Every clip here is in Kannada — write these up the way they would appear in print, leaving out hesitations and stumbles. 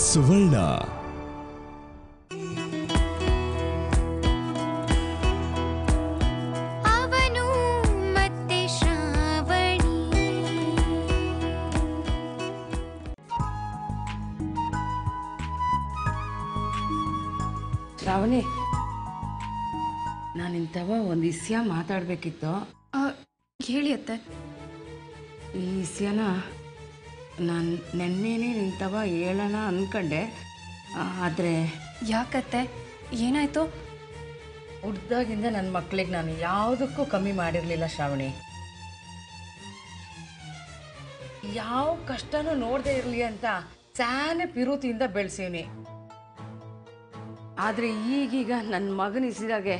ಸುವರ್ಣ. ಅವನು ಮತ್ತೆ ಶ್ರಾವಣಿ. ಶ್ರಾವಣಿ, ನಾನಿಂತವ ಒಂದು ವಿಷಯ ಮಾತಾಡಬೇಕಿತ್ತು. ಹೇಳಿ ಅತ್ತೆ. ಈ ವಿಷಯನ ನಾನು ನೆನ್ನೆನೇ ನಿಂತವ ಹೇಳೋಣ ಅಂದ್ಕೊಂಡೆ. ಆದರೆ ಯಾಕತ್ತೆ, ಏನಾಯ್ತು? ಹುಡ್ದಾಗಿಂದ ನನ್ನ ಮಕ್ಕಳಿಗೆ ನಾನು ಯಾವುದಕ್ಕೂ ಕಮ್ಮಿ ಮಾಡಿರಲಿಲ್ಲ ಶ್ರಾವಣಿ. ಯಾವ ಕಷ್ಟನೂ ನೋಡದೆ ಇರಲಿ ಅಂತ ಸಾನೆ ಪಿರುತಿಯಿಂದ ಬೆಳೆಸೀನಿ. ಆದರೆ ಈಗೀಗ ನನ್ನ ಮಗನಿಸಿದಾಗೆ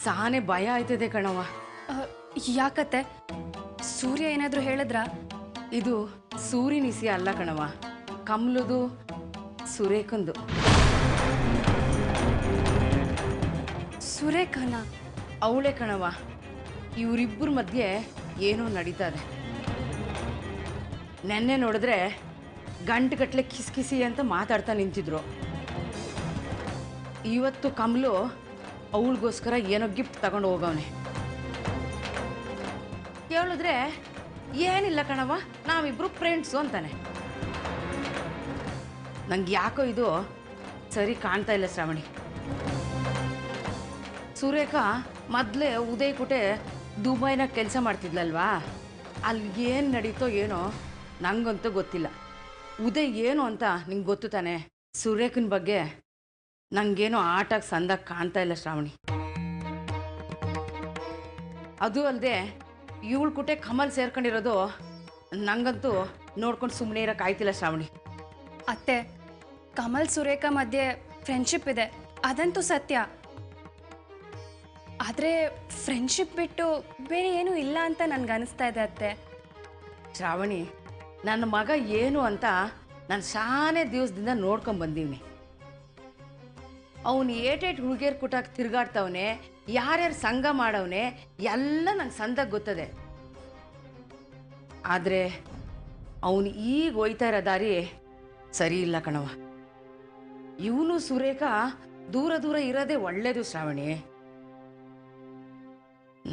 ಸಾನೆ ಭಯ ಆಯ್ತದೆ ಕಣವ. ಯಾಕತ್ತೆ, ಸೂರ್ಯ ಏನಾದರೂ ಹೇಳಿದ್ರಾ? ಇದು ಸೂರ್ಯನಿಸಿ ಅಲ್ಲ ಕಣವ, ಕಮಲದು ಸುರೇಖಂದು. ಸುರೇಖನ? ಅವಳೆ ಕಣವ. ಇವರಿಬ್ಬರ ಮಧ್ಯೆ ಏನೋ ನಡೀತದೆ. ನೆನ್ನೆ ನೋಡಿದ್ರೆ ಗಂಟುಗಟ್ಟಲೆ ಕಿಸಿ ಅಂತ ಮಾತಾಡ್ತಾ ನಿಂತಿದ್ರು. ಇವತ್ತು ಕಮಲು ಅವಳಿಗೋಸ್ಕರ ಏನೋ ಗಿಫ್ಟ್ ತಗೊಂಡು ಹೋಗವನೆ. ಹೇಳಿದ್ರೆ ಏನಿಲ್ಲ ಕಣವ, ನಾವಿಬ್ರು ಫ್ರೆಂಡ್ಸು ಅಂತಾನೆ. ನಂಗೆ ಯಾಕೋ ಇದು ಸರಿ ಕಾಣ್ತಾ ಇಲ್ಲ ಶ್ರಾವಣಿ. ಸುರೇಖಾ ಮೊದಲೇ ಉದಯಕುಟೆ ದುಬೈನಾಗ ಕೆಲಸ ಮಾಡ್ತಿದ್ಲಲ್ವಾ, ಅಲ್ಲಿ ಏನು ನಡೀತೋ ಏನೋ ನಂಗಂತೂ ಗೊತ್ತಿಲ್ಲ. ಉದಯ್ ಏನು ಅಂತ ನಿಂಗೆ ಗೊತ್ತು ತಾನೆ. ಸುರೇಖನ ಬಗ್ಗೆ ನಂಗೇನೋ ಆಟಾಗಿ ಸಂದಾಗ ಕಾಣ್ತಾ ಇಲ್ಲ ಶ್ರಾವಣಿ. ಅದು ಅಲ್ಲದೆ ಇವಳು ಕುಟೆ ಕಮಲ್ ಸೇರ್ಕೊಂಡಿರೋದು ನಂಗಂತೂ ನೋಡ್ಕೊಂಡು ಸುಮ್ಮನೆ ಇರೋಕೆ ಆಯ್ತಿಲ್ಲ ಶ್ರಾವಣಿ. ಅತ್ತೆ, ಕಮಲ್ ಸುರೇಖಾ ಮಧ್ಯೆ ಫ್ರೆಂಡ್ಶಿಪ್ ಇದೆ, ಅದಂತೂ ಸತ್ಯ. ಆದರೆ ಫ್ರೆಂಡ್ಶಿಪ್ ಬಿಟ್ಟು ಬೇರೆ ಏನೂ ಇಲ್ಲ ಅಂತ ನನಗನ್ನಿಸ್ತಾ ಇದೆ ಅತ್ತೆ. ಶ್ರಾವಣಿ, ನನ್ನ ಮಗ ಏನು ಅಂತ ನಾನು ಶಾನೆ ದಿವಸದಿಂದ ನೋಡ್ಕೊಂಬಂದೀವ್ನಿ. ಅವನು ಏಟೇಟ್ ಹುಡುಗಿಯರ್ ಕುಟಾಕ್ ತಿರುಗಾಡ್ತವನೆ, ಯಾರ್ಯಾರು ಸಂಘ ಮಾಡವನೆ ಎಲ್ಲ ನಂಗೆ ಸಂದಾಗ ಗೊತ್ತದೆ. ಆದರೆ ಅವನು ಈಗ ಹೋಯ್ತಾ ಇರೋ ದಾರಿ ಸರಿ ಇಲ್ಲ ಕಣವ. ಇವನು ಸುರೇಖಾ ದೂರ ದೂರ ಇರೋದೇ ಒಳ್ಳೇದು ಶ್ರಾವಣಿ.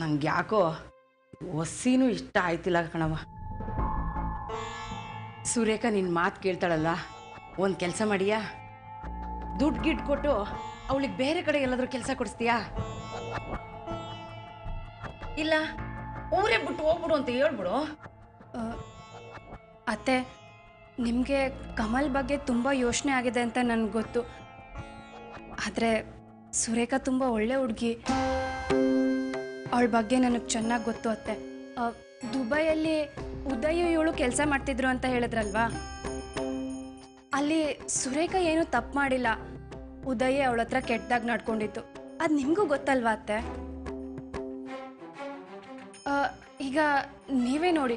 ನಂಗೆ ಯಾಕೋ ಒಸ್ಸಿನೂ ಇಷ್ಟ ಆಯ್ತಿಲ್ಲ ಕಣವ. ಸುರೇಖಾ ನಿನ್ನ ಮಾತು ಕೇಳ್ತಾಳಲ್ಲ, ಒಂದು ಕೆಲಸ ಮಾಡಿಯಾ? ದುಡ್ಡು ಗಿಡ್ ಕೊಟ್ಟು ಅವಳಿಗೆ ಬೇರೆ ಕಡೆ ಎಲ್ಲಾದ್ರೂ ಕೆಲಸ ಕೊಡಿಸ್ತೀಯಾ? ಇಲ್ಲ ಊರೇ ಬಿಟ್ಟು ಹೋಗ್ಬಿಡು ಅಂತ ಹೇಳ್ಬಿಡು. ಅತ್ತೆ, ನಿಮಗೆ ಕಮಲ್ ಬಗ್ಗೆ ತುಂಬ ಯೋಚನೆ ಆಗಿದೆ ಅಂತ ನನಗೆ ಗೊತ್ತು. ಆದರೆ ಸುರೇಖಾ ತುಂಬ ಒಳ್ಳೆ ಹುಡುಗಿ, ಅವಳ ಬಗ್ಗೆ ನನಗೆ ಚೆನ್ನಾಗಿ ಗೊತ್ತು ಅತ್ತೆ. ದುಬೈಯಲ್ಲಿ ಉದಯ್ ಇವಳು ಕೆಲಸ ಮಾಡ್ತಿದ್ರು ಅಂತ ಹೇಳಿದ್ರಲ್ವಾ, ಅಲ್ಲಿ ಸುರೇಖಾ ಏನೂ ತಪ್ಪು ಮಾಡಿಲ್ಲ. ಉದಯ್ ಅವಳ ಹತ್ರ ಕೆಟ್ಟದಾಗಿ ನಡ್ಕೊಂಡಿತ್ತು, ಅದು ನಿಮಗೂ ಗೊತ್ತಲ್ವಾ ಅತ್ತೆ? ಈಗ ನೀವೇ ನೋಡಿ,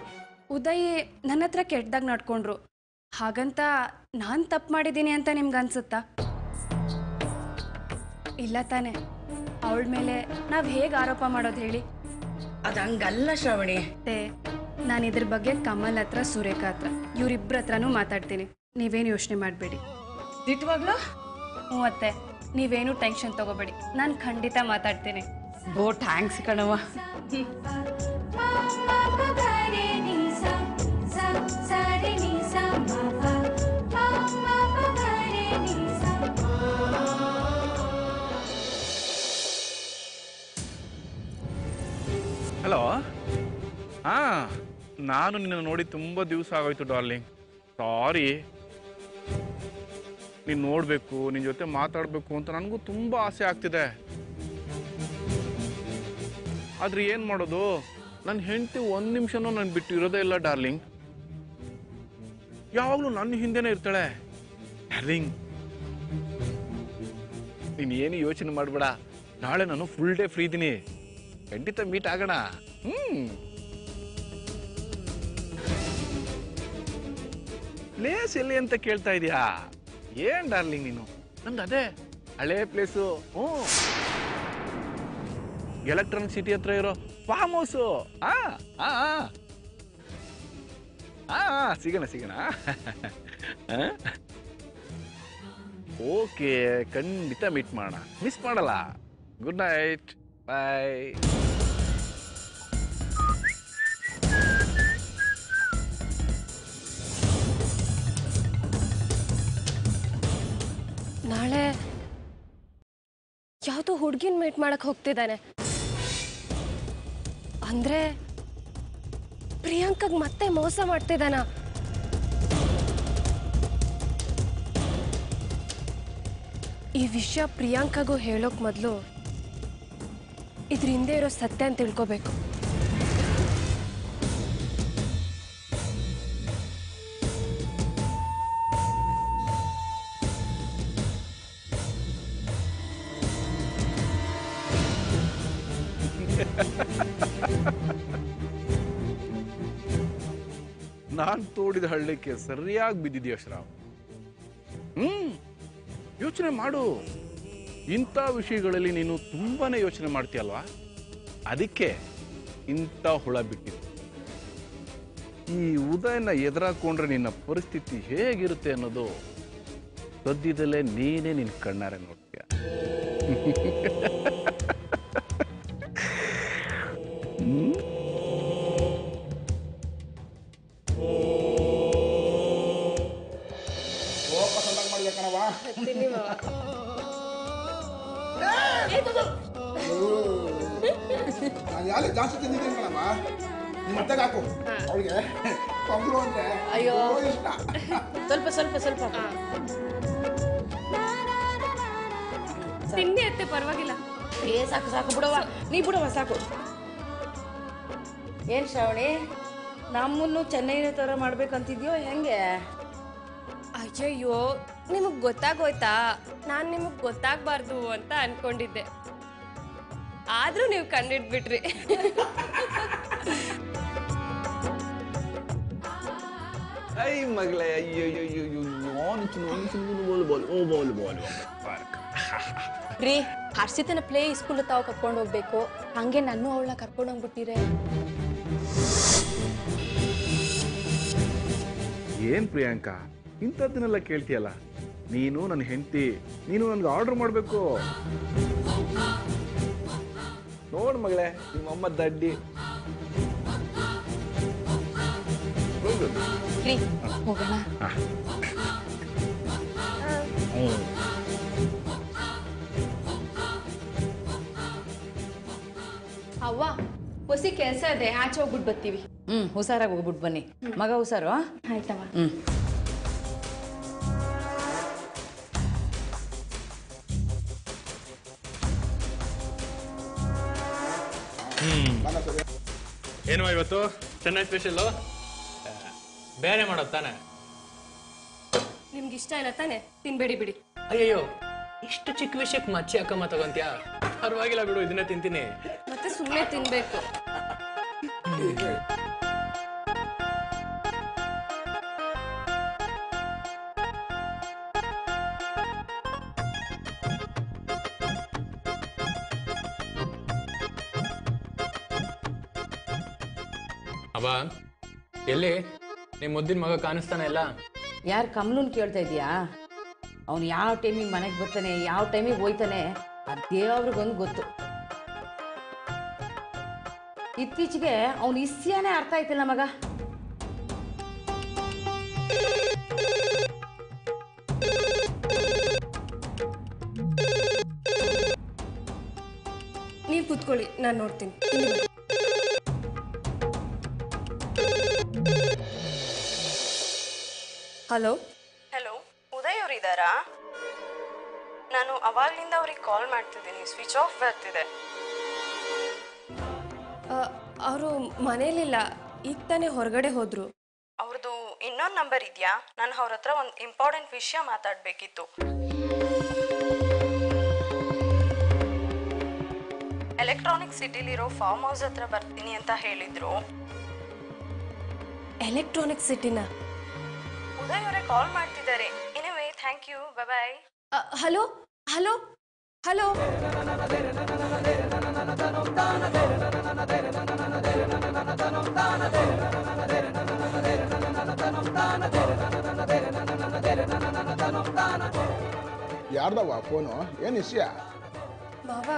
ಉದಯ್ ನನ್ನ ಹತ್ರ ಕೆಟ್ಟದಾಗಿ ನಡ್ಕೊಂಡ್ರು, ಹಾಗಂತ ನಾನು ತಪ್ಪು ಮಾಡಿದ್ದೀನಿ ಅಂತ ನಿಮ್ಗೆ ಅನ್ಸುತ್ತಾ? ಇಲ್ಲ ತಾನೆ. ಅವಳ ಮೇಲೆ ನಾವು ಹೇಗೆ ಆರೋಪ ಮಾಡೋದು ಹೇಳಿ? ಅದು ಹಂಗಲ್ಲ ಶ್ರಾವಣಿ. ನಾನು ಇದ್ರ ಬಗ್ಗೆ ಕಮಲ್ ಹತ್ರ ಸುರೇಖಾ ಹತ್ರ ಇವರಿಬ್ಬರ ಹತ್ರನೂ ಮಾತಾಡ್ತೀನಿ, ನೀವೇನು ಯೋಚನೆ ಮಾಡಬೇಡಿ. ದಿಟ್ಟವಾಗ್ಲೂ? ಹ್ಞೂ ಅತ್ತೆ, ನೀವೇನು ಟೆನ್ಷನ್ ತಗೋಬೇಡಿ, ನಾನು ಖಂಡಿತ ಮಾತಾಡ್ತೀನಿ. ಬೋ ಥ್ಯಾಂಕ್ಸ್ ಕಣವ. ಹಲೋ. ಹಾಂ, ನಾನು ನಿನ್ನ ನೋಡಿ ತುಂಬ ದಿವಸ ಆಗೋಯ್ತು ಡಾರ್ಲಿಂಗ್. ಸಾರಿ. ನೀನು ನೋಡಬೇಕು, ನಿನ್ನ ಜೊತೆ ಮಾತಾಡಬೇಕು ಅಂತ ನನಗೂ ತುಂಬ ಆಸೆ ಆಗ್ತಿದೆ. ಆದರೆ ಏನು ಮಾಡೋದು, ನನ್ನ ಹೆಂಡತಿ ಒಂದು ನಿಮಿಷನೂ ನಾನು ಬಿಟ್ಟು ಇರೋದೇ ಇಲ್ಲ ಡಾರ್ಲಿಂಗ್. ಯಾವಾಗಲೂ ನನ್ನ ಹಿಂದೆನೇ ಇರ್ತಾಳೆ. ಡಾರ್ಲಿಂಗ್, ನೀನು ಏನು ಯೋಚನೆ ಮಾಡಬೇಡ, ನಾಳೆ ನಾನು ಫುಲ್ ಡೇ ಫ್ರೀ ಇದ್ದೀನಿ, ಖಂಡಿತ ಮೀಟ್ ಆಗೋಣ. ಪ್ಲೇಸ್ ಎಲ್ಲಿ ಅಂತ ಕೇಳ್ತಾ ಇದೀಯಾ? ಏನ್ ಡಾರ್ಲಿಂಗ್ ನೀನು, ನಂದು ಅದೇ ಹಳೇ ಪ್ಲೇಸು. ಎಲೆಕ್ಟ್ರಾನಿಕ್ ಸಿಟಿ ಹತ್ರ ಇರೋ ಫಾರ್ಮ್ ಹೌಸು. ಸಿಗೋಣ. ಓಕೆ, ಖಂಡಿತ ಮೀಟ್ ಮಾಡೋಣ, ಮಿಸ್ ಮಾಡಲ್ಲ. ಗುಡ್ ನೈಟ್, ಬಾಯ್. ನಾಳೆ ಯಾವುದೋ ಹುಡುಗಿನ ಮೀಟ್ ಮಾಡಕ್ ಹೋಗ್ತಿದ್ದಾನೆ ಅಂದ್ರೆ ಪ್ರಿಯಾಂಕಾಗ್ ಮತ್ತೆ ಮೋಸ ಮಾಡ್ತಿದ್ದಾನ. ಈ ವಿಷಯ ಪ್ರಿಯಾಂಕಾಗೂ ಹೇಳೋಕ್ ಮೊದಲು ಇದ್ರ ಹಿಂದೆ ಇರೋ ಸತ್ಯ ಅಂತ ತಿಳ್ಕೋಬೇಕು. ನಾನ್ ತೋಡಿದ ಹಳ್ಳಕ್ಕೆ ಸರಿಯಾಗಿ ಬಿದ್ದಿದೆಯ ಶ್ರಾವ್. ಯೋಚನೆ ಮಾಡು. ಇಂಥ ವಿಷಯಗಳಲ್ಲಿ ನೀನು ತುಂಬಾನೇ ಯೋಚನೆ ಮಾಡ್ತೀಯಲ್ವಾ, ಅದಕ್ಕೆ ಇಂಥ ಹುಳ ಬಿಟ್ಟಿದ್ದು. ಈ ಉದಯನ ಎದುರಾಕೊಂಡ್ರೆ ನಿನ್ನ ಪರಿಸ್ಥಿತಿ ಹೇಗಿರುತ್ತೆ ಅನ್ನೋದು ಸದ್ಯದಲ್ಲೇ ನೀನೇ ನಿನ್ನ ಕಣ್ಣಾರೆ ನೋಡ್ತೀಯ. ಯಾರು ಜಾಸ್ತಿ ತಿಂದಿದ್ದೀನಿ ಕಣಮ್ಮ. ನಿಮ್ಮ ಅತ್ತೆಗೆ ಹಾಕು, ಅವಳಿಗೆ ಪಂಗ್ರು ಅಂದ್ರೆ ಅಯ್ಯೋ ಇಷ್ಟ. ಸ್ವಲ್ಪ ಸ್ವಲ್ಪ ಸ್ವಲ್ಪ ತಿಂಡಿ ಅತ್ತೆ ಪರವಾಗಿಲ್ಲ. ಸಾಕು ಸಾಕು ಬಿಡವ, ನೀ ಬಿಡವ ಸಾಕು. ಏನ್ ಶ್ರಾವಣಿ, ನಮ್ಮನ್ನು ಚೆನ್ನೈನ ಥರ ಮಾಡ್ಬೇಕಂತಿದ್ಯೋ ಹೆಂಗೆ? ಅಯ್ಯಯ್ಯೋ, ನಿಮಗೆ ಗೊತ್ತಾಗೋಯ್ತಾ? ನಾನು ನಿಮಗೆ ಗೊತ್ತಾಗಬಾರ್ದು ಅಂತ ಅನ್ಕೊಂಡಿದ್ದೆ, ಆದ್ರೂ ನೀವು ಕಂಡಿಡ್ಬಿಟ್ರಿ. ಐ ಮಗಳೇ, ಅಯ್ಯೋ ರೀ, ಹರ್ಷಿತನ ಪ್ಲೇ ಸ್ಕೂಲ್ ತಾವು ಕರ್ಕೊಂಡು ಹೋಗ್ಬೇಕು, ಹಂಗೆ ನಾನು ಅವಳನ್ನ ಕರ್ಕೊಂಡು ಹೋಗ್ಬಿಟ್ಟಿರೆ. ಏನ್ ಪ್ರಿಯಾಂಕಾ, ಇಂಥದ್ದನ್ನೆಲ್ಲ ಕೇಳ್ತೀಯಲ್ಲ? ನೀನು ನನ್ನ ಹೆಂಡತಿ, ನೀನು ನನ್ಗೆ ಆರ್ಡರ್ ಮಾಡಬೇಕು. ನೋಡ್ ಮಗಳೇ, ನಿಮ್ಮಮ್ಮ ದಡ್ಡಿ. ರೀ, ಹೋಗೋಣ. ಅವ್ವ, ಹೊಸಿ ಕೆಲಸ ಇದೆ, ಆಚೆ ಹೋಗ್ಬಿಟ್ಟು ಬರ್ತೀವಿ. ಹುಷಾರಾಗಿ ಹೋಗ್ಬಿಟ್ಟು ಬನ್ನಿ ಮಗ, ಹುಷಾರು. ಆಯ್ತವ. ಏನು ಇವತ್ತು ಚೆನ್ನೈ ಸ್ಪೆಷಲ್? ಬೇರೆ ಮಾಡೋದು ತಾನೆ? ನಿಮ್ಗೆ ಇಷ್ಟ ಇಲ್ಲ ತಾನೆ, ತಿನ್ಬೇಡಿ ಬಿಡಿ. ಅಯ್ಯಯ್ಯೋ, ಇಷ್ಟು ಚಿಕ್ಕ ವಿಷಯಕ್ಕೆ ಮಚ್ಚಿ ಅಕ್ಕಮ್ಮ ತಗೊಂತ್ಯಾ? ಪರವಾಗಿಲ್ಲ ಬಿಡು, ಇದನ್ನೇ ತಿಂತೀನಿ. ಮತ್ತೆ ಸುಮ್ಮನೆ ತಿನ್ಬೇಕು. ಅಬ್ಬಾ, ಎಲ್ಲಿ ನಿಮ್ಮ ಮುದ್ದಿನ ಮಗ ಕಾಣಿಸ್ತಾನೆ ಇಲ್ಲ? ಯಾರು ಕಮಲನ್ ಕೇಳ್ತಾ ಇದೀಯಾ? ಅವ್ನು ಯಾವ ಟೈಮಿಗೆ ಮನೆಗೆ ಬರ್ತಾನೆ, ಯಾವ ಟೈಮಿಗೆ ಹೋಯ್ತಾನೆ, ಅದೇ ಅವ್ರಿಗೊಂದು ಗೊತ್ತು. ಇತ್ತೀಚೆಗೆ ಅವ್ನು ಇಸ್ಯಾನೇ ಅರ್ಥ ಆಯ್ತಿಲ್ಲ ಮಗ. ನೀವು ಕೂತ್ಕೊಳ್ಳಿ, ನಾನು ನೋಡ್ತೀನಿ. ಹಲೋ ಹಲೋ, ಉದಯ್ ಅವರು ಇದ್ದಾರಾ? ನಾನು ಅವಾಗ್ಲಿಂದ ಅವ್ರಿಗೆ ಕಾಲ್ ಮಾಡ್ತಿದ್ದೀನಿ, ಸ್ವಿಚ್ ಆಫ್ ಬರ್ತಿದೆ. ಅವರು ಮನೇಲಿಲ್ಲ, ಈಗ ತಾನೇ ಹೊರಗಡೆ ಹೋದ್ರು. ಅವ್ರದ್ದು ಇನ್ನೊಂದು ನಂಬರ್ ಇದೆಯಾ? ನಾನು ಅವ್ರ ಹತ್ರ ಒಂದು ಇಂಪಾರ್ಟೆಂಟ್ ವಿಷಯ ಮಾತಾಡಬೇಕಿತ್ತು. ಎಲೆಕ್ಟ್ರಾನಿಕ್ ಸಿಟಿಲಿರೋ ಫಾರ್ಮ್ ಹೌಸ್ ಹತ್ರ ಬರ್ತೀನಿ ಅಂತ ಹೇಳಿದ್ರು. ಎಲೆಕ್ಟ್ರಾನಿಕ್ ಸಿಟಿನ? ಉದಯ್ ಅವರೇ ಕಾಲ್ ಮಾಡ್ತಿದ್ದಾರೆ. Anyway, thank you, bye bye. Hello hello hello. ಯಾರ್ದವ ಫೋನು? ಏನು ವಿಷಯ? ಮಾವ,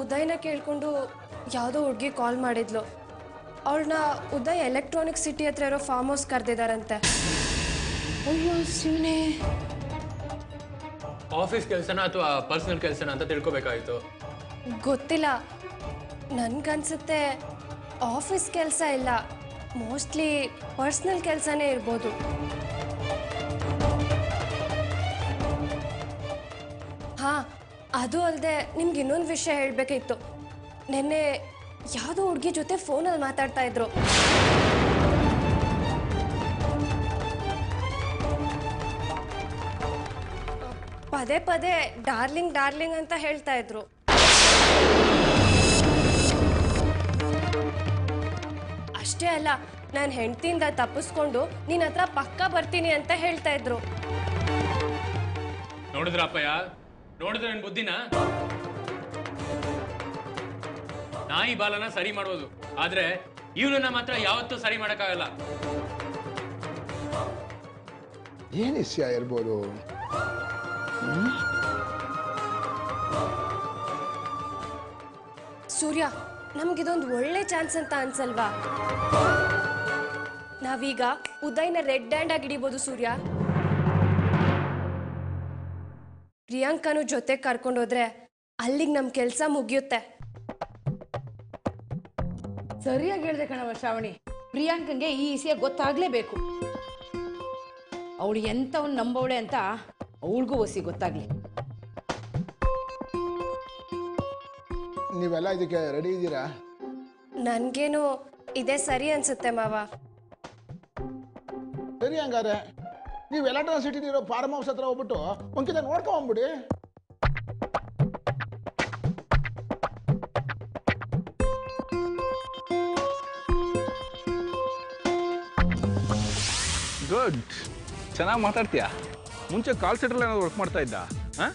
ಉದಯ್ನ ಕೇಳ್ಕೊಂಡು ಯಾವುದೋ ಹುಡುಗಿ ಕಾಲ್ ಮಾಡಿದ್ಲು. ಅವಳನ್ನ ಉದಯ್ ಎಲೆಕ್ಟ್ರಾನಿಕ್ ಸಿಟಿ ಹತ್ರ ಇರೋ ಫಾರ್ಮ್ ಹೌಸ್ ಕರೆದಿದ್ದಾರಂತೆ. ಅಯ್ಯೋ ಶಿವನೇ, ಆಫೀಸ್ ಕೆಲಸನ ಅಥವಾ ಪರ್ಸನಲ್ ಕೆಲಸನ ಅಂತ ತಿಳ್ಕೊಬೇಕಾಯ್ತು. ಗೊತ್ತಿಲ್ಲ, ನನ್ಗನ್ಸುತ್ತೆ ಆಫೀಸ್ ಕೆಲಸ ಇಲ್ಲ, ಮೋಸ್ಟ್ಲಿ ಪರ್ಸ್ನಲ್ ಕೆಲಸನೇ ಇರ್ಬೋದು. ಹಾಂ, ಅದು ಅಲ್ಲದೆ ನಿಮ್ಗೆ ಇನ್ನೊಂದು ವಿಷಯ ಹೇಳಬೇಕಿತ್ತು. ನೆನ್ನೆ ಯಾವುದೋ ಹುಡುಗಿ ಜೊತೆ ಫೋನಲ್ಲಿ ಮಾತಾಡ್ತಾ ಇದ್ರು. ಪದೇ ಪದೇ ಡಾರ್ಲಿಂಗ್ ಡಾರ್ಲಿಂಗ್ ಅಂತ ಹೇಳ್ತಾ ಇದ್ರು. ಅಷ್ಟೇ ಅಲ್ಲ, ನಾನು ಹೆಂಡ್ತಿಯಿಂದ ತಪ್ಪಿಸ್ಕೊಂಡು ನಿನ್ನ ಹತ್ರ ಪಕ್ಕ ಬರ್ತೀನಿ ಅಂತ ಹೇಳ್ತಾ ಇದ್ರು. ನೋಡಿದ್ರ ಅಪ್ಪಯ್ಯ, ನೋಡಿದ್ರೆ ನನ್ ಬುದ್ಧಿನ? ನಾಯಿ ಬಾಲನ ಸರಿ ಮಾಡ್ಬೋದು, ಆದ್ರೆ ಇವನನ್ನ ಮಾತ್ರ ಯಾವತ್ತೂ ಸರಿ ಮಾಡಕ್ಕಾಗಲ್ಲ. ಏನು ವಿಷಯ ಇರ್ಬೋದು? ಸೂರ್ಯ, ನಮ್ಗಿದೊಂದು ಒಳ್ಳೆ ಚಾನ್ಸ್ ಅಂತ ಅನ್ಸಲ್ವಾ? ನಾವೀಗ ಉದಯ್ನ ರೆಡ್ ಹ್ಯಾಂಡ್ ಆಗಿ ಹಿಡಿಬೋದು ಸೂರ್ಯ. ಪ್ರಿಯಾಂಕನು ಜೊತೆ ಕರ್ಕೊಂಡೋದ್ರೆ ಅಲ್ಲಿಗೆ ನಮ್ಮ ಕೆಲಸ ಮುಗಿಯುತ್ತೆ. ಸರಿಯಾಗಿ ಹೇಳ್ದೆ ಕಣವ ಶ್ರಾವಣಿ. ಪ್ರಿಯಾಂಕಂಗೆ ಈ ವಿಷಯ ಗೊತ್ತಾಗ್ಲೇಬೇಕು. ಅವಳು ಎಂಥವ್ನು ನಂಬವಳೆ ಅಂತ ಅವಳಿಗೂ ಹೊಸಿ ಗೊತ್ತಾಗ್ಲಿ. ನೀವೆಲ್ಲ ಇದಕ್ಕೆ ರೆಡಿ ಇದ್ದೀರಾ? ನನ್ಗೇನು ಇದೇ ಸರಿ ಅನ್ಸುತ್ತೆ ಮಾವ. ಸರಿ, ಹಂಗಾರೆ ನೀವು ಎಲೆಕ್ಟ್ರಾನಿಕ್ ಸಿಟಿಲಿರೋ ಫಾರ್ಮ್ ಹೌಸ್ ಹತ್ರ ಹೋಗ್ಬಿಟ್ಟು ಒಂದ್ಕಿತ ನೋಡ್ಕೊಂಡ್ಬಿಡಿ. ಗುಡ್, ಚೆನ್ನಾಗಿ ಮಾತಾಡ್ತೀಯಾ. ಮುಂಚೆ ಕಾಲ್ ಸೆಂಟ್ರಲ್ಲಿ ಏನಾದ್ರು ವರ್ಕ್ ಮಾಡ್ತಾ ಇದ್ದ? ಹಾಂ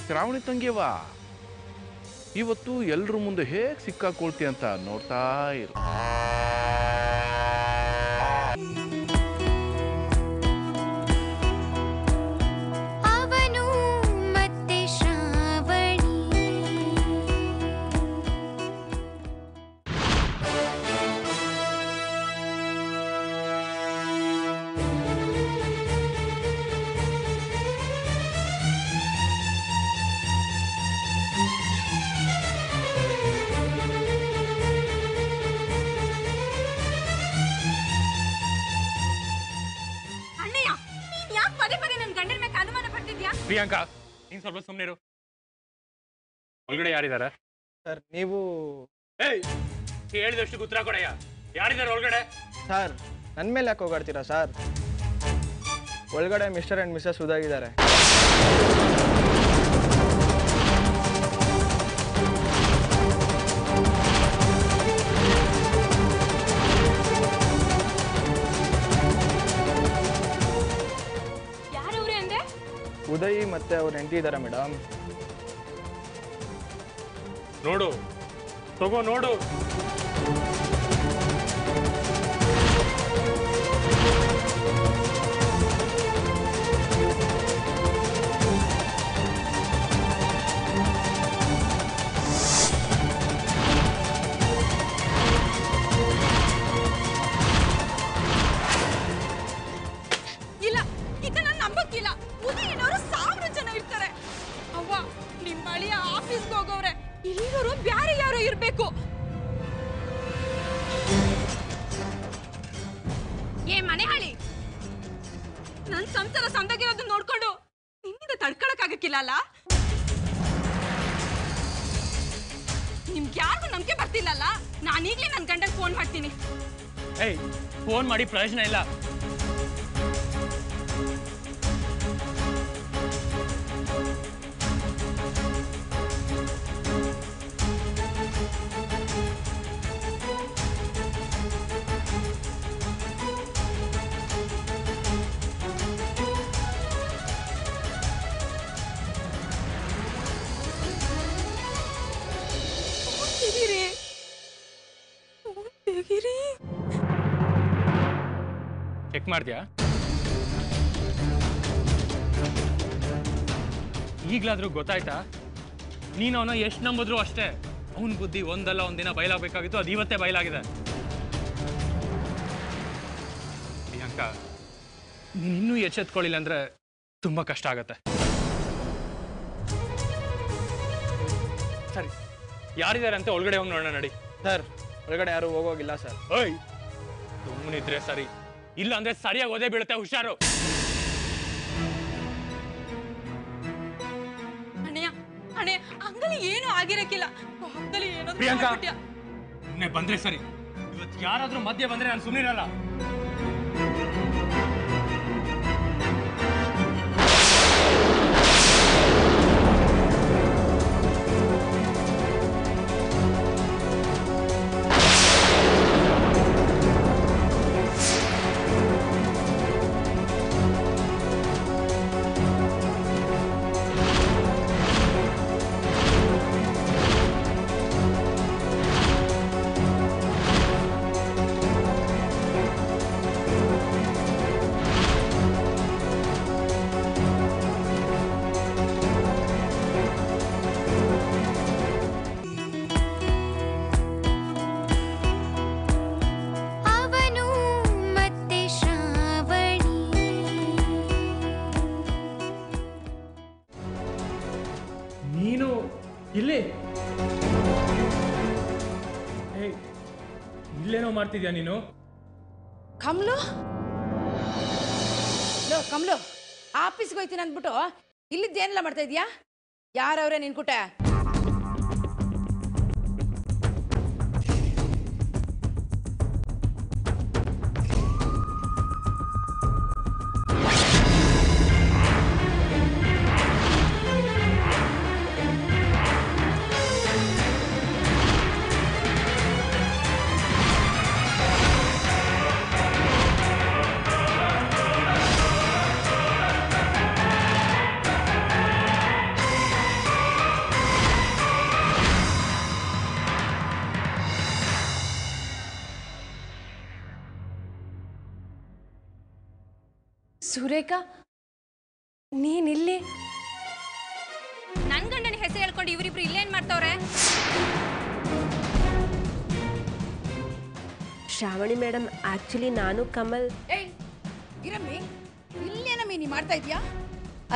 ಶ್ರಾವಣಿ ತಂಗಿಯವಾ, ಇವತ್ತು ಎಲ್ರ ಮುಂದೆ ಹೇಗೆ ಸಿಕ್ಕಾಕೊಳ್ತಿ ಅಂತ ನೋಡ್ತಾ ಇರು. ಅವನು ಮತ್ತೆ ಶ್ರಾವಣಿ. ಪ್ರಿಯಾಂಕಾ, ನೀನ್ ಸ್ವಲ್ಪ ಸುಮ್ಮನಿರು. ಒಳಗಡೆ ಯಾರಿದ್ದಾರೆ? ಸರ್ ನೀವು? ಏಯ್, ಹೇಳಿದಷ್ಟು ಉತ್ತರ ಕೊಡಯ್ಯ. ಯಾರಿದ್ದಾರೆ ಒಳಗಡೆ? ಸರ್ ನನ್ನ ಮೇಲೆ ಯಾಕೆ ಹೋಗಾಡ್ತೀರಾ ಸರ್? ಒಳಗಡೆ ಮಿಸ್ಟರ್ ಆ್ಯಂಡ್ ಮಿಸಸ್ ಉದಾಗಿದ್ದಾರೆ. ಉದಯ್ ಮತ್ತೆ ಅವ್ರ ಹೆಂಡತಿ ಇದ್ದಾರೆ ಮೇಡಮ್. ನೋಡು, ತಗೋ ನೋಡು. ಇಲ್ಲ, ಇದನ್ನ ನಂಬಕ್ಕಿಲ್ಲ. ಉದಯನವರು 1000 ಜನ ಇರ್ತಾರೆ. ಅವ್ವ, ನಿಮ್ಮ ಅಳಿಯ ಆಫೀಸ್ಗೆ ಹೋಗೋವ್ರೆ. ಇಲ್ಲಿವರು ಬ್ಯಾರೆ ಯಾರೋ ಇರ್ಬೇಕು. ಏ ಮನೆಹಾಳಿ, ನನ್ ಸಂಸಾರ ಸಂದಾಗಿರೋದನ್ನ ನೋಡ್ಕೊಂಡು ನಿನ್ನಿಂದ ತಡ್ಕೊಳಕ್ಕಾಗಕ್ಕಿಲ್ಲ ಅಲ್ಲ? ನಿಮ್ಗೆ ಯಾರಿಗೂ ನಂಬಿಕೆ ಬರ್ತಿಲ್ಲಲ್ಲ? ನಾನೀಗ್ಲೇ ನನ್ನ ಗಂಡನ್ ಫೋನ್ ಮಾಡ್ತೀನಿ. ಏಯ್, ಫೋನ್ ಮಾಡಿ ಪ್ರಯೋಜನ ಇಲ್ಲ. ಚೆಕ್ ಮಾಡ್ದ್ಯಾ? ಈಗಲಾದ್ರೂ ಗೊತ್ತಾಯ್ತಾ? ನೀನು ಅವನ ಎಷ್ಟು ನಂಬಿದ್ರು ಅಷ್ಟೇ, ಅವನ ಬುದ್ಧಿ ಒಂದಲ್ಲ ಒಂದಿನ ಬಯಲಾಗಬೇಕಾಗಿತ್ತು, ಅದು ಇವತ್ತೇ ಬಯಲಾಗಿದೆ. ಪ್ರಿಯಾಂಕಾ, ನೀನು ಇನ್ನೂ ಎಚ್ಚೆತ್ಕೊಳ್ಳಿಲ್ಲ ಅಂದ್ರೆ ತುಂಬಾ ಕಷ್ಟ ಆಗತ್ತೆ. ಸರಿ, ಯಾರಿದ್ದಾರೆ ಅಂತ ಒಳಗಡೆ ಹೋಗಿ ನೋಡೋಣ ನಡಿ. ಸರ್, ಒಳಗಡೆ ಯಾರು ಹೋಗೋಗಿಲ್ಲ ಸರ್. ಓಯ್, ಸುಮ್ಮನಿದ್ರೆ ಸರಿ, ಇಲ್ಲ ಅಂದ್ರೆ ಸರಿಯಾಗಿ ಓದೇ ಬೀಳುತ್ತೆ, ಹುಷಾರು. ಅಣ್ಣಯ್ಯ ಅಣ್ಣಯ್ಯ, ಅಂಗಲಿ ಏನು ಆಗಿರಕ್ಕಿಲ್ಲ. ಪ್ರಿಯಾಂಕಾ, ಸುಮ್ಮನೆ ಬಂದ್ರೆ ಸರಿ. ಇವತ್ತು ಯಾರಾದ್ರೂ ಮಧ್ಯೆ ಬಂದ್ರೆ ನಾನು ಸುಮ್ಮನಿರಲ್ಲ. ನೀನು ಇಲ್ಲಿ ಇಲ್ಲೇನೋ ಮಾಡ್ತಿದ್ಯಾ ನೀನು? ಕಮ್ಲು ಕಮ್ಲು, ಆಫೀಸ್ಗೆ ಹೋಯ್ತೀನಿ ಅಂದ್ಬಿಟ್ಟು ಇಲ್ಲಿದ್ದೇನೆಲ್ಲ ಮಾಡ್ತಾ ಇದೀಯಾ? ಯಾರವ್ರೆ ನಿನ್ ಕುಟ? ಸುರೇಖಾ, ನೀನಿಲ್ಲಿ? ನನ್ ಗಂಡನ ಹೆಸರು ಹೇಳ್ಕೊಂಡು ಇವರಿಬ್ರು ಇಲ್ಲೇನ್ ಮಾಡ್ತವ್ರೆ? ಶ್ರಾವಣಿ ಮೇಡಮ್, ಆಕ್ಚುಲಿ ನಾನು ಕಮಲ್. ಏಯ್ ಗಿರಮ್ಮಿ, ಇಲ್ಲೇನಮ್ಮಿ ನೀ ಮಾಡ್ತಾ ಇದೀಯಾ?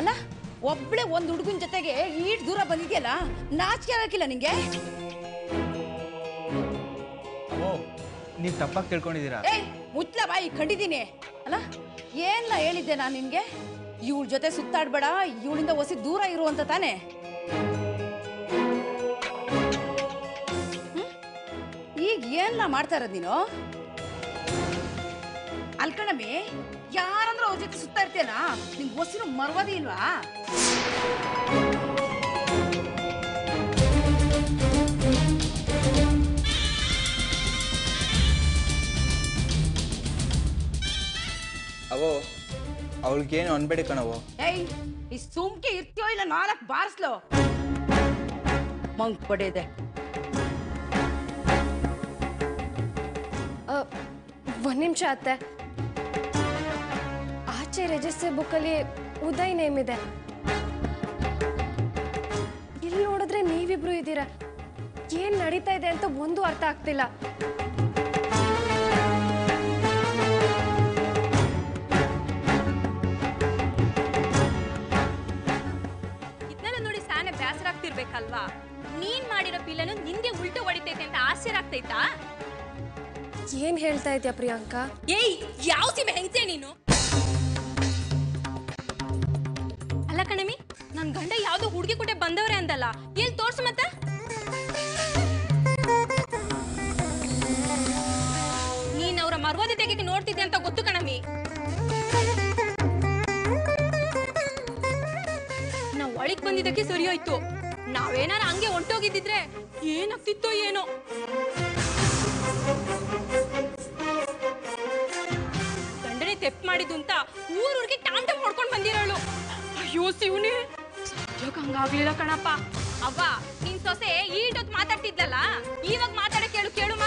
ಅಲ್ಲ, ಒಬ್ಳೆ ಒಂದು ಹುಡುಗನ ಜೊತೆಗೆ ಈಟ್ ದೂರ ಬಂದಿದ್ಯಲ್ಲ, ನಾಚಿಕೆ ಆಗಕ್ಕಿಲ್ಲ ನಿಂಗೆ? ಓ, ನೀವು ತಪ್ಪಾಗಿ ತಿಳ್ಕೊಂಡಿದ್ದೀರಾ? ಏಯ್ ಮುಚ್ಚಲ ಬಾಯಿ, ಕಂಡಿದ್ದೀನಿ. ಅಲ್ಲ, ಏನ್ಲ ಹೇಳಿದ್ದೆ ನಾನು ನಿನ್ಗೆ? ಇವಳ ಜೊತೆ ಸುತ್ತಾಡ್ಬೇಡ, ಇವಳಿಂದ ಒಸಿ ದೂರ ಇರುವಂತ ತಾನೆ. ಈಗ ಏನ್ಲ ಮಾಡ್ತಾ ಇರೋದು ನೀನು? ಅಲ್ಕಣಮ್ಮಿ, ಯಾರಂದ್ರೂ ಅವ್ರ ಜೊತೆ ಸುತ್ತಾ ಇರ್ತೇನಾ? ನಿಂಗೆ ಒಸಿರು ಮರ್ವಾದಿ ಇಲ್ವಾ? ಅವೋ, ಅವಳಿಗೇನು ಅನ್ಬೇಡಿ ಕಣವೋ. ಏಯ್, ಈ ಸುಮ್ಕೆ ಇರ್ತೀಯೋ ಇಲ್ಲ 4 ಬಾರಿಸ್ಲೋ? ಮಂಕ್ ಪಡೆದೆ. ಒಂದ್ ನಿಮಿಷ ಅತ್ತೆ. ಆಚೆ ರಿಜಿಸ್ಟರ್ ಬುಕ್ಕಲ್ಲಿ ಉದಯ್ ನೇಮ್ ಇದೆ. ಇಲ್ಲಿ ನೋಡಿದ್ರೆ ನೀವಿಬ್ರು ಇದ್ದೀರಾ. ಏನ್ ನಡೀತಾ ಇದೆ ಅಂತ ಒಂದು ಅರ್ಥ ಆಗ್ತಿಲ್ಲ. ಬೇಸರಾಗ್ತಿರ್ಬೇಕಲ್ವಾ? ನೀನ್ ಮಾಡಿರೋ ಪಿಲ್ಲನು ನಿಂಗೆ ಉಲ್ಟು ಹೊಡಿತೈತೆ ಅಂತ ಆಶ್ಚರ್ಯ ಆಗ್ತೈತಾ? ಏನ್ ಹೇಳ್ತಾ ಇದ್ಯಾ ಪ್ರಿಯಾಂಕಾ? ಏಯ್, ಯಾವ ಸೀಮೆ ಹೆಂಗ್ಸೆ ನೀನು? ಅಲ್ಲ ಕಣಮಿ, ನನ್ ಗಂಡ ಯಾವ್ದೋ ಹುಡುಗಿ ಕೂಟೆ ಬಂದವ್ರೆ ಅಂದಲ್ಲ, ಎಲ್ಲಿ ತೋರ್ಸು ಮತ್ತೆ? ನೀನ್ ಅವರ ಮರ್ವಾದಿ ತೆಗೆಗೆ ನೋಡ್ತಿದ್ದೆ ಅಂತ ಗೊತ್ತು ಕಣಮಿ. ನಾವ್ ಒಳಗ್ ಬಂದಿದ್ದಕ್ಕೆ ಸರಿ ಹೋಯ್ತು. ನಾವೇನಾರ ಹಂಗೆ ಹೊಂಟೋಗಿದ್ದಿದ್ರೆ ಏನಾಗ್ತಿತ್ತೋ ಏನೋ. ಗಂಡನೇ ತೆಪ್ಪು ಮಾಡಿದ್ದು ಅಂತ ಊರೂರಿಗೆ ಟಾಮ್ ಟಾಮ್ ಹೊಡ್ಕೊಂಡ್ ಬಂದಿರೋಳು. ಅಯ್ಯೋ ಶಿವನೇ, ಸದ್ಯಕ್ಕೆ ಹಂಗಾಗ್ಲಿಲ್ಲ ಕಣಪ್ಪ. ಅವ್ವ, ನಿನ್ ಸೊಸೆ ಈಟೊತ್ತು ಮಾತಾಡ್ತಿದ್ಲಲ್ಲ, ಇವಾಗ ಮಾತಾಡಕ್ ಕೇಳು ಕೇಳುಮ್ಮ.